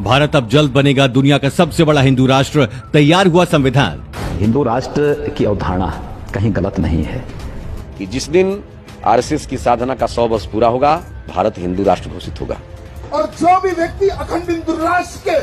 भारत अब जल्द बनेगा दुनिया का सबसे बड़ा हिंदू राष्ट्र, तैयार हुआ संविधान। हिंदू राष्ट्र की अवधारणा कहीं गलत नहीं है कि जिस दिन आरएसएस की साधना का 100 वर्ष पूरा होगा, भारत हिंदू राष्ट्र घोषित होगा। और जो भी व्यक्ति अखंड हिंदू राष्ट्र के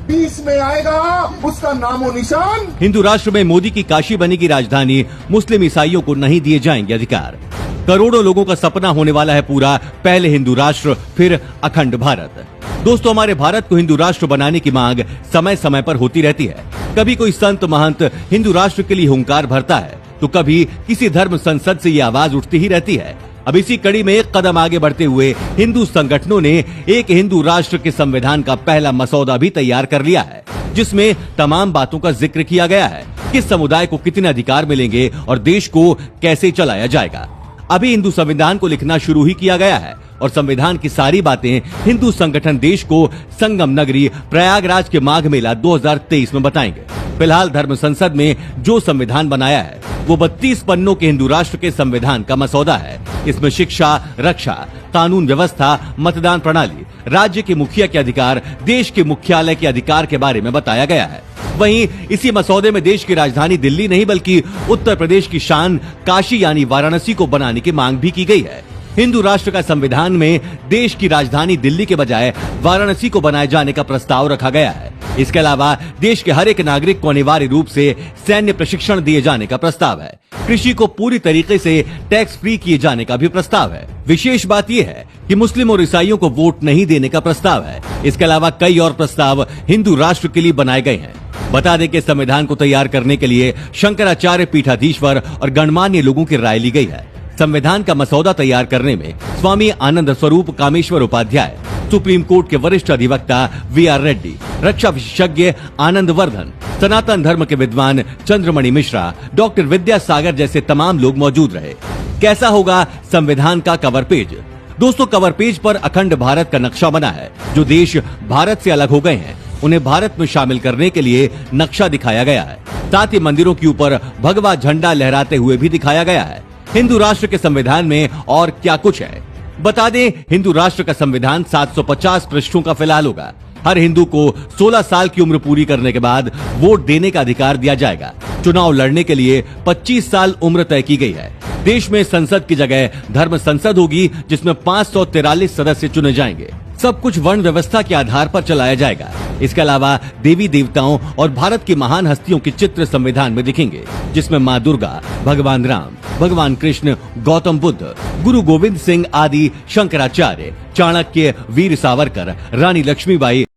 बीच में आएगा, उसका नामो निशान। हिंदू राष्ट्र में मोदी की काशी बनेगी राजधानी, मुस्लिम ईसाइयों को नहीं दिए जाएंगे अधिकार। करोड़ों लोगों का सपना होने वाला है पूरा, पहले हिंदू राष्ट्र फिर अखंड भारत। दोस्तों, हमारे भारत को हिंदू राष्ट्र बनाने की मांग समय समय पर होती रहती है। कभी कोई संत महंत हिंदू राष्ट्र के लिए हुंकार भरता है, तो कभी किसी धर्म संसद से ये आवाज उठती ही रहती है। अब इसी कड़ी में एक कदम आगे बढ़ते हुए हिंदू संगठनों ने एक हिंदू राष्ट्र के संविधान का पहला मसौदा भी तैयार कर लिया है, जिसमें तमाम बातों का जिक्र किया गया है। किस समुदाय को कितने अधिकार मिलेंगे और देश को कैसे चलाया जाएगा। अभी हिंदू संविधान को लिखना शुरू ही किया गया है और संविधान की सारी बातें हिंदू संगठन देश को संगम नगरी प्रयागराज के माघ मेला 2023 में बताएंगे। फिलहाल धर्म संसद में जो संविधान बनाया है वो 32 पन्नों के हिंदू राष्ट्र के संविधान का मसौदा है। इसमें शिक्षा, रक्षा, कानून व्यवस्था, मतदान प्रणाली, राज्य के मुखिया के अधिकार, देश के मुख्यालय के अधिकार के बारे में बताया गया है। वहीं इसी मसौदे में देश की राजधानी दिल्ली नहीं बल्कि उत्तर प्रदेश की शान काशी यानी वाराणसी को बनाने की मांग भी की गई है। हिंदू राष्ट्र का संविधान में देश की राजधानी दिल्ली के बजाय वाराणसी को बनाए जाने का प्रस्ताव रखा गया है। इसके अलावा देश के हर एक नागरिक को अनिवार्य रूप से सैन्य प्रशिक्षण दिए जाने का प्रस्ताव है। कृषि को पूरी तरीके से टैक्स फ्री किए जाने का भी प्रस्ताव है। विशेष बात यह है कि मुस्लिम और ईसाइयों को वोट नहीं देने का प्रस्ताव है। इसके अलावा कई और प्रस्ताव हिंदू राष्ट्र के लिए बनाए गए हैं। बता दें कि संविधान को तैयार करने के लिए शंकराचार्य पीठाधीश्वर और गणमान्य लोगों की राय ली गई है। संविधान का मसौदा तैयार करने में स्वामी आनंद स्वरूप कामेश्वर उपाध्याय, सुप्रीम कोर्ट के वरिष्ठ अधिवक्ता वी.आर. रेड्डी, रक्षा विशेषज्ञ आनंद वर्धन, सनातन धर्म के विद्वान चंद्रमणि मिश्रा, डॉक्टर विद्यासागर जैसे तमाम लोग मौजूद रहे। कैसा होगा संविधान का कवर पेज? दोस्तों, कवर पेज पर अखंड भारत का नक्शा बना है। जो देश भारत से अलग हो गए हैं उन्हें भारत में शामिल करने के लिए नक्शा दिखाया गया है। साथ ही मंदिरों के ऊपर भगवा झंडा लहराते हुए भी दिखाया गया है। हिंदू राष्ट्र के संविधान में और क्या कुछ है, बता दें। हिंदू राष्ट्र का संविधान 750 पृष्ठों का फिलहाल होगा। हर हिंदू को 16 साल की उम्र पूरी करने के बाद वोट देने का अधिकार दिया जाएगा। चुनाव लड़ने के लिए 25 साल उम्र तय की गई है। देश में संसद की जगह धर्म संसद होगी, जिसमें 543 सदस्य चुने जाएंगे। सब कुछ वर्ण व्यवस्था के आधार पर चलाया जाएगा। इसके अलावा देवी देवताओं और भारत की महान हस्तियों के चित्र संविधान में दिखेंगे, जिसमें माँ दुर्गा, भगवान राम, भगवान कृष्ण, गौतम बुद्ध, गुरु गोविंद सिंह आदि, शंकराचार्य, चाणक्य, वीर सावरकर, रानी लक्ष्मीबाई